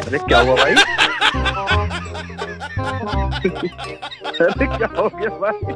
अरे क्या हुआ भाई? अरे क्या हो गया भाई?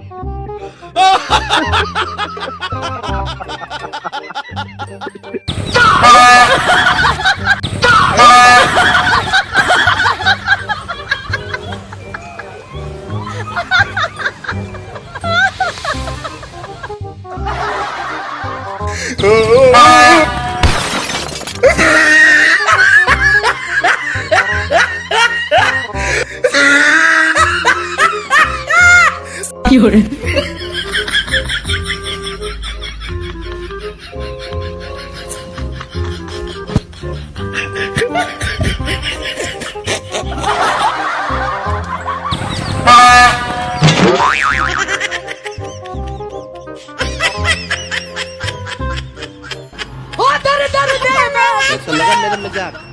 कैसा लगा मेरा मजाक?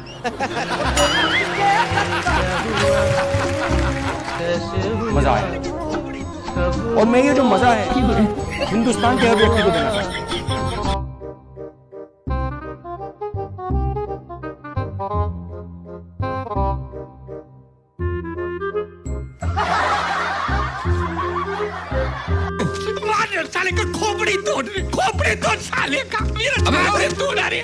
मजा आया और मैं ये जो मजा है हिंदुस्तान के हर व्यक्ति को देना चाहता हूँ। साले का खोपड़ी तोड़ साले का मेरा तोड़ अरे